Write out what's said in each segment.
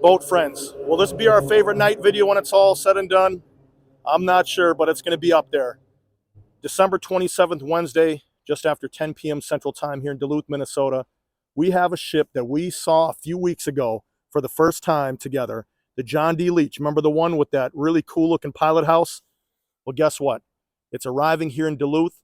Boat friends, will this be our favorite night video when it's all said and done? I'm not sure, but it's going to be up there. December 27th, Wednesday, just after 10 p.m. Central Time here in Duluth, Minnesota. We have a ship that we saw a few weeks ago for the first time together, the John D. Leitch. Remember the one with that really cool looking pilot house? Well, guess what? It's arriving here in Duluth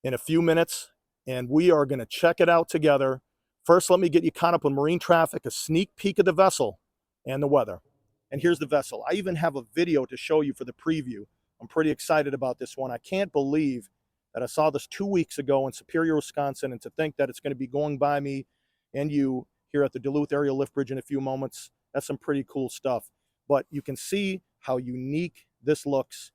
in a few minutes, and we are going to check it out together. First, let me get you caught up on marine traffic, a sneak peek of the vessel, and the weather. And here's the vessel. I even have a video to show you for the preview. I'm pretty excited about this one. I can't believe that I saw this 2 weeks ago in Superior, Wisconsin, and to think that it's going to be going by me and you here at the Duluth Aerial Lift Bridge in a few moments. That's some pretty cool stuff. But you can see how unique this looks.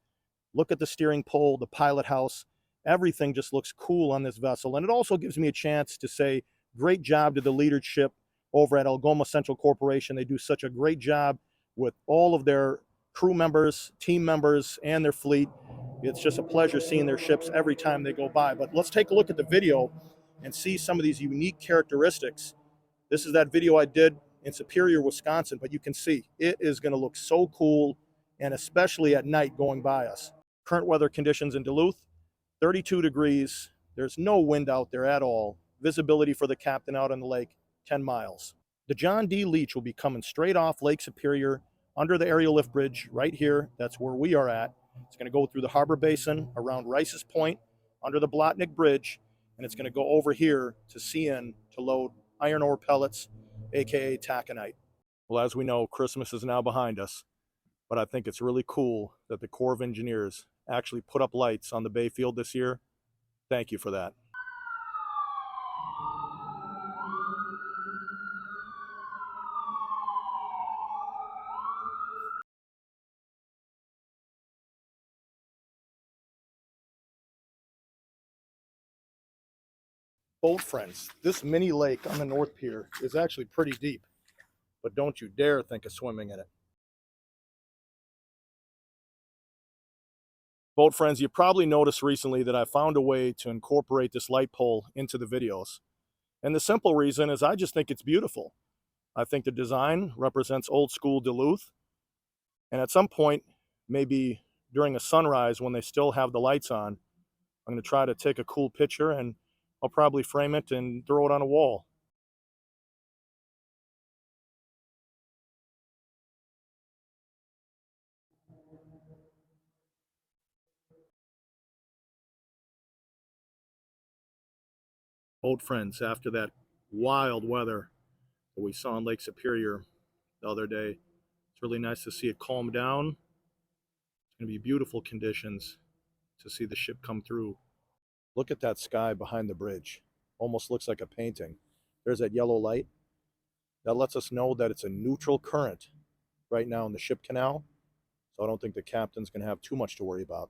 Look at the steering pole, the pilot house. Everything just looks cool on this vessel. And it also gives me a chance to say great job to the leadership over at Algoma Central Corporation. They do such a great job with all of their crew members, team members, and their fleet. It's just a pleasure seeing their ships every time they go by. But let's take a look at the video and see some of these unique characteristics. This is that video I did in Superior, Wisconsin, but you can see it is going to look so cool, and especially at night going by us. Current weather conditions in Duluth, 32 degrees. There's no wind out there at all. Visibility for the captain out on the lake, 10 miles. The John D. Leitch will be coming straight off Lake Superior under the aerial lift bridge right here. That's where we are at. It's going to go through the harbor basin around Rice's Point under the Blotnick Bridge, and it's going to go over here to CN to load iron ore pellets, aka taconite. Well, as we know, Christmas is now behind us, but I think it's really cool that the Corps of Engineers actually put up lights on the Bayfield this year. Thank you for that. Boat friends, this mini lake on the North Pier is actually pretty deep, but don't you dare think of swimming in it. Boat friends, you probably noticed recently that I found a way to incorporate this light pole into the videos. And the simple reason is I just think it's beautiful. I think the design represents old school Duluth. And at some point, maybe during a sunrise when they still have the lights on, I'm going to try to take a cool picture and I'll probably frame it and throw it on a wall. Old friends, after that wild weather that we saw in Lake Superior the other day, it's really nice to see it calm down. It's going to be beautiful conditions to see the ship come through. Look at that sky behind the bridge. Almost looks like a painting. There's that yellow light. That lets us know that it's a neutral current right now in the ship canal. So I don't think the captain's going to have too much to worry about.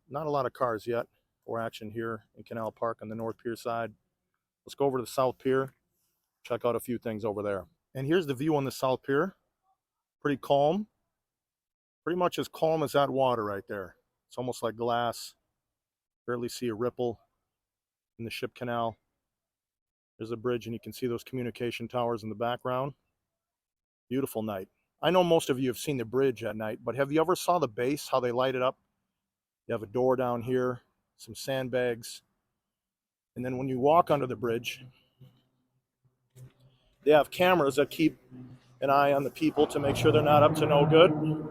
Not a lot of cars yet or action here in Canal Park on the North Pier side. Let's go over to the South Pier, check out a few things over there. And here's the view on the South Pier. Pretty calm. Pretty much as calm as that water right there. It's almost like glass. Barely see a ripple in the ship canal. There's a bridge and you can see those communication towers in the background. Beautiful night. I know most of you have seen the bridge at night, but have you ever saw the base, how they light it up? You have a door down here, some sandbags, and then when you walk under the bridge, they have cameras that keep an eye on the people to make sure they're not up to no good.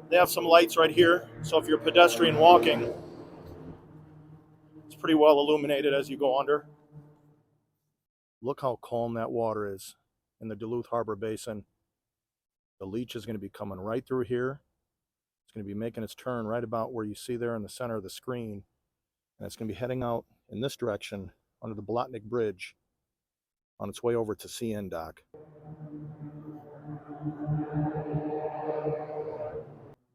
They have some lights right here, so if you're a pedestrian walking, it's pretty well illuminated as you go under. Look how calm that water is in the Duluth Harbor Basin. The Leitch is going to be coming right through here. It's going to be making its turn right about where you see there in the center of the screen. And it's going to be heading out in this direction under the Blotnick Bridge on its way over to CN dock.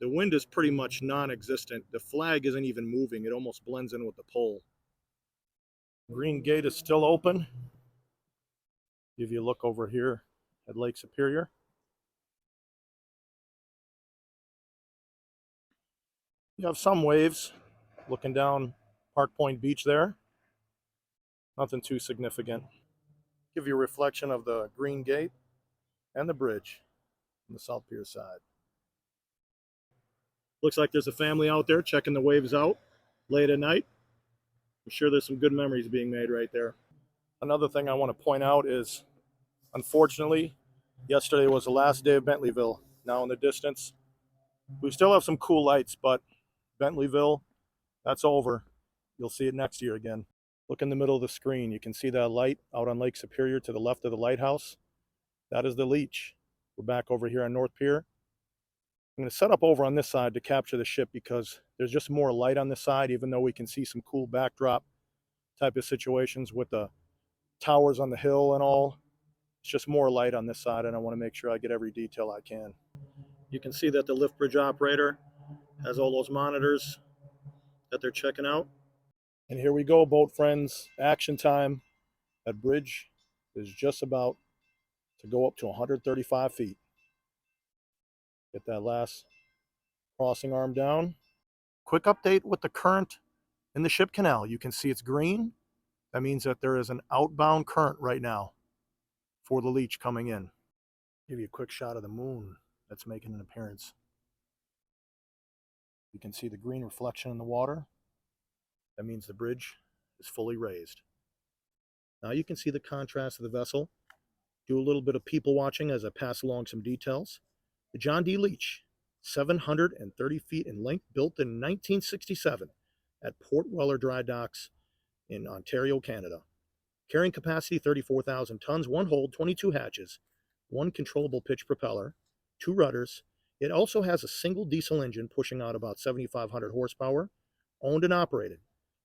The wind is pretty much non-existent. The flag isn't even moving. It almost blends in with the pole. Green Gate is still open. Give you a look over here at Lake Superior. You have some waves looking down Park Point Beach there. Nothing too significant. Give you a reflection of the green gate and the bridge on the South Pier side. Looks like there's a family out there checking the waves out late at night. I'm sure there's some good memories being made right there. Another thing I want to point out is, unfortunately, yesterday was the last day of Bentleyville. Now in the distance, we still have some cool lights, but Bentleyville, that's over. You'll see it next year again. Look in the middle of the screen. You can see that light out on Lake Superior to the left of the lighthouse. That is the Leitch. We're back over here on North Pier. I'm going to set up over on this side to capture the ship because there's just more light on this side, even though we can see some cool backdrop type of situations with the towers on the hill and all. It's just more light on this side, and I want to make sure I get every detail I can. You can see that the lift bridge operator has all those monitors that they're checking out. And here we go, boat friends. Action time. That bridge is just about to go up to 135 feet. Get that last crossing arm down. Quick update with the current in the ship canal. You can see it's green. That means that there is an outbound current right now for the Leitch coming in. Give you a quick shot of the moon that's making an appearance. You can see the green reflection in the water. That means the bridge is fully raised. Now you can see the contrast of the vessel. Do a little bit of people watching as I pass along some details. The John D. Leitch, 730 feet in length, built in 1967 at Port Weller Dry Docks in Ontario, Canada. Carrying capacity 34,000 tons, one hold, 22 hatches, one controllable pitch propeller, two rudders. It also has a single diesel engine pushing out about 7,500 horsepower, owned and operated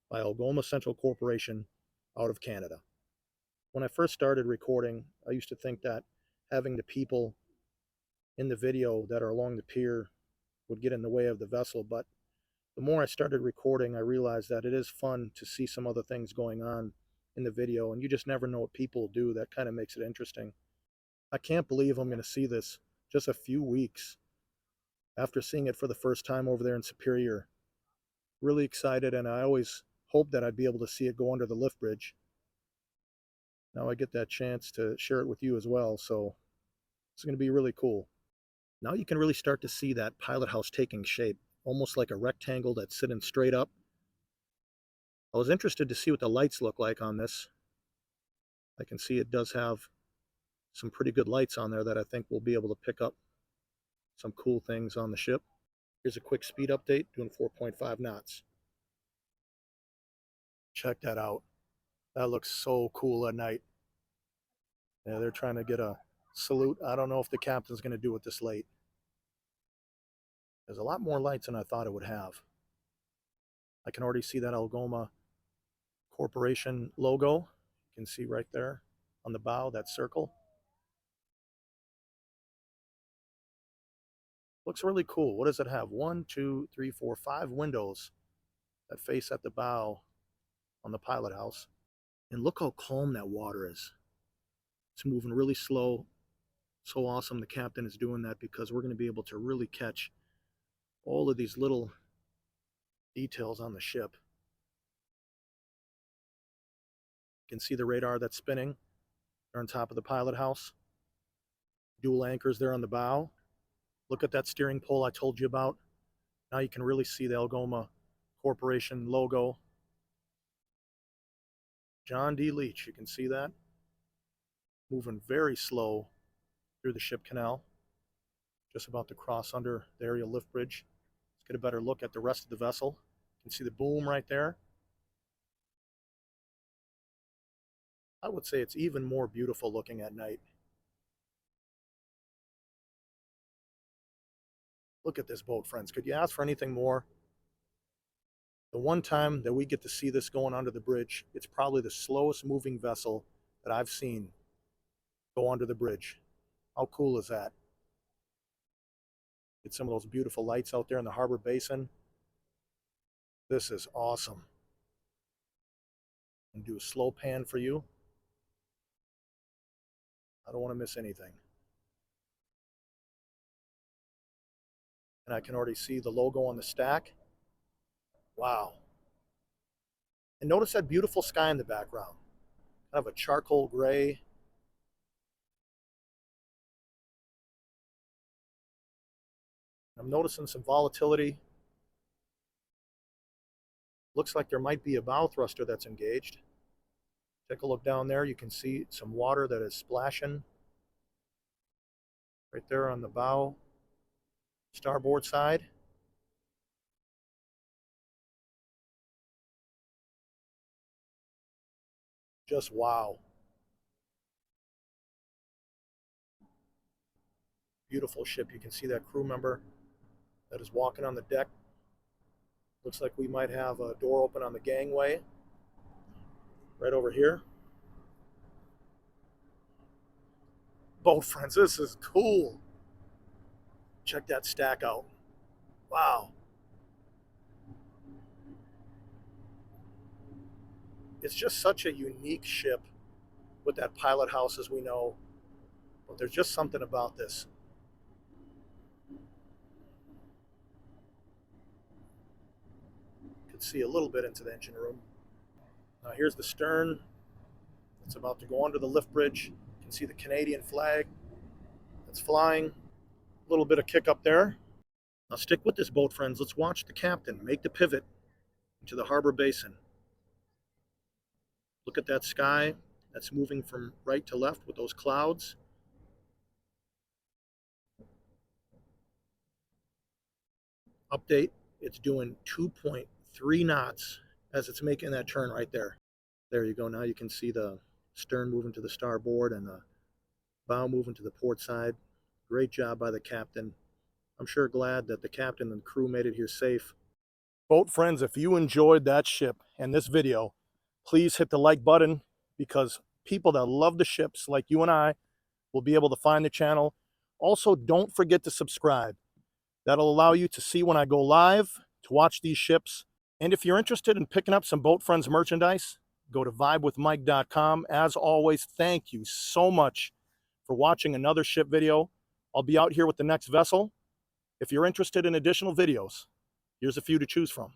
by Algoma Central Corporation out of Canada. When I first started recording, I used to think that having the people in the video that are along the pier would get in the way of the vessel, but the more I started recording, I realized that it is fun to see some other things going on in the video, and you just never know what people do. That kind of makes it interesting. I can't believe I'm going to see this just a few weeks after seeing it for the first time over there in Superior. Really excited, and I always hoped that I'd be able to see it go under the lift bridge. Now I get that chance to share it with you as well, so it's going to be really cool. Now you can really start to see that pilot house taking shape, almost like a rectangle that's sitting straight up. I was interested to see what the lights look like on this. I can see it does have some pretty good lights on there that I think will be able to pick up some cool things on the ship. Here's a quick speed update, doing 4.5 knots. Check that out. That looks so cool at night. Yeah, they're trying to get a salute. I don't know if the captain's going to do it this late. There's a lot more lights than I thought it would have. I can already see that Algoma Corporation logo. You can see right there on the bow, that circle. Looks really cool. What does it have? 1, 2, 3, 4, 5 windows that face at the bow on the pilot house. And look how calm that water is. It's moving really slow. So awesome the captain is doing that because we're going to be able to really catch all of these little details on the ship. You can see the radar that's spinning. They're on top of the pilot house. Dual anchors there on the bow. Look at that steering pole I told you about. Now you can really see the Algoma Corporation logo. John D. Leitch, you can see that. Moving very slow through the ship canal. Just about to cross under the aerial lift bridge. Let's get a better look at the rest of the vessel. You can see the boom right there. I would say it's even more beautiful looking at night. Look at this boat, friends. Could you ask for anything more? The one time that we get to see this going under the bridge, it's probably the slowest moving vessel that I've seen go under the bridge. How cool is that? Get some of those beautiful lights out there in the harbor basin. This is awesome. And do a slow pan for you. I don't want to miss anything. And I can already see the logo on the stack. Wow. And notice that beautiful sky in the background. Kind of a charcoal gray. I'm noticing some volatility. Looks like there might be a bow thruster that's engaged. Take a look down there. You can see some water that is splashing right there on the bow starboard side. Just wow. Beautiful ship. You can see that crew member that is walking on the deck. Looks like we might have a door open on the gangway right over here. Boat friends, this is cool. Check that stack out. Wow. It's just such a unique ship with that pilot house, as we know. But there's just something about this. You can see a little bit into the engine room. Now here's the stern. It's about to go under the lift bridge. You can see the Canadian flag that's flying. A little bit of kick up there. Now stick with this, boat friends. Let's watch the captain make the pivot into the harbor basin. Look at that sky. That's moving from right to left with those clouds. Update, it's doing 2.3 knots as it's making that turn right there. There you go. Now you can see the stern moving to the starboard and the bow moving to the port side. Great job by the captain. I'm sure glad that the captain and crew made it here safe. Boat friends, if you enjoyed that ship and this video, please hit the like button, because people that love the ships like you and I will be able to find the channel. Also, don't forget to subscribe. That'll allow you to see when I go live, to watch these ships. And if you're interested in picking up some Boat Friends merchandise, go to vibewithmike.com. As always, thank you so much for watching another ship video. I'll be out here with the next vessel. If you're interested in additional videos, here's a few to choose from.